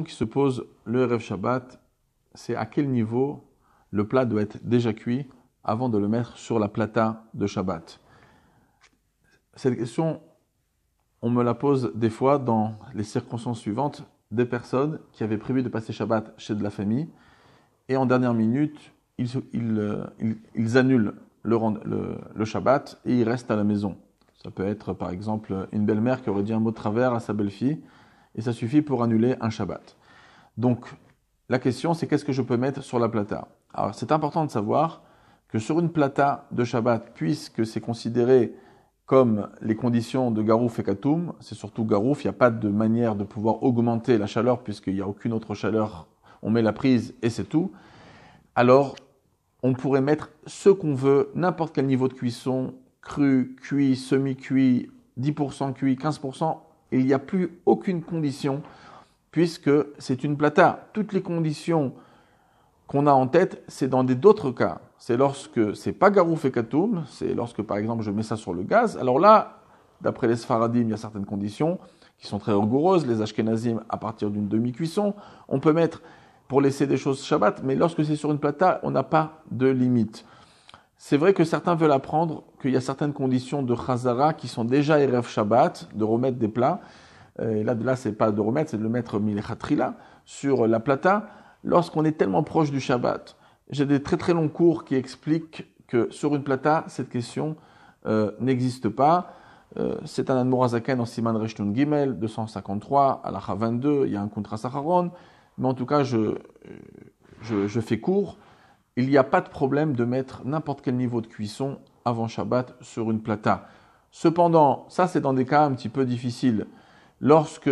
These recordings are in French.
Qui se pose le Erev Shabbat, c'est à quel niveau le plat doit être déjà cuit avant de le mettre sur la plata de Shabbat. Cette question, on me la pose des fois dans les circonstances suivantes, des personnes qui avaient prévu de passer Shabbat chez de la famille et en dernière minute, ils annulent le Shabbat et ils restent à la maison. Ça peut être par exemple une belle-mère qui aurait dit un mot de travers à sa belle-fille et ça suffit pour annuler un Shabbat. Donc, la question, c'est qu'est-ce que je peux mettre sur la plata? Alors, c'est important de savoir que sur une plata de Shabbat, puisque c'est considéré comme les conditions de Garouf et Katoum, c'est surtout Garouf, il n'y a pas de manière de pouvoir augmenter la chaleur puisqu'il n'y a aucune autre chaleur, on met la prise et c'est tout. Alors, on pourrait mettre ce qu'on veut, n'importe quel niveau de cuisson, cru, cuit, semi-cuit, 10% cuit, 15%, il n'y a plus aucune condition puisque c'est une plata. Toutes les conditions qu'on a en tête, c'est dans d'autres cas. C'est lorsque c'est pas Garouf et Katoum, c'est lorsque par exemple je mets ça sur le gaz. Alors là, d'après les Sfaradim, il y a certaines conditions qui sont très rigoureuses. Les Ashkenazim, à partir d'une demi-cuisson, on peut mettre pour laisser des choses Shabbat, mais lorsque c'est sur une plata, on n'a pas de limite. C'est vrai que certains veulent apprendre qu'il y a certaines conditions de Chazara qui sont déjà Erev Shabbat, de remettre des plats. Et là, c'est pas de remettre, c'est de le mettre Milechatrila sur la plata. Lorsqu'on est tellement proche du Shabbat, j'ai des très très longs cours qui expliquent que sur une plata, cette question n'existe pas. C'est un Admorazaken en Siman Reshtun Gimel, 253, Halacha 22, il y a un Kontra Sacharon, mais en tout cas, je fais court. Il n'y a pas de problème de mettre n'importe quel niveau de cuisson avant Shabbat sur une plata. Cependant, ça c'est dans des cas un petit peu difficiles. Lorsque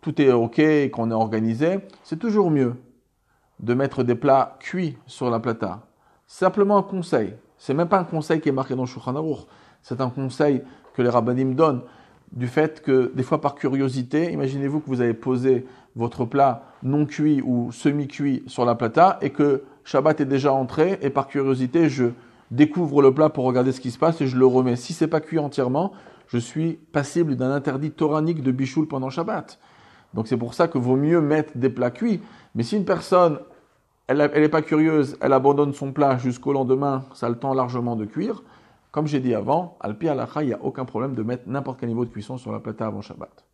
tout est OK et qu'on est organisé, c'est toujours mieux de mettre des plats cuits sur la plata. Simplement un conseil. C'est même pas un conseil qui est marqué dans le Shulchan Aruch. C'est un conseil que les rabbinim donnent du fait que, des fois par curiosité, imaginez-vous que vous avez posé votre plat non cuit ou semi-cuit sur la plata et que Shabbat est déjà entré et par curiosité, je découvre le plat pour regarder ce qui se passe et je le remets. Si c'est pas cuit entièrement, je suis passible d'un interdit toranique de bichoul pendant Shabbat. Donc c'est pour ça que vaut mieux mettre des plats cuits. Mais si une personne, elle n'est pas curieuse, elle abandonne son plat jusqu'au lendemain, ça a le temps largement de cuire. Comme j'ai dit avant, al pi halacha, il n'y a aucun problème de mettre n'importe quel niveau de cuisson sur la plata avant Shabbat.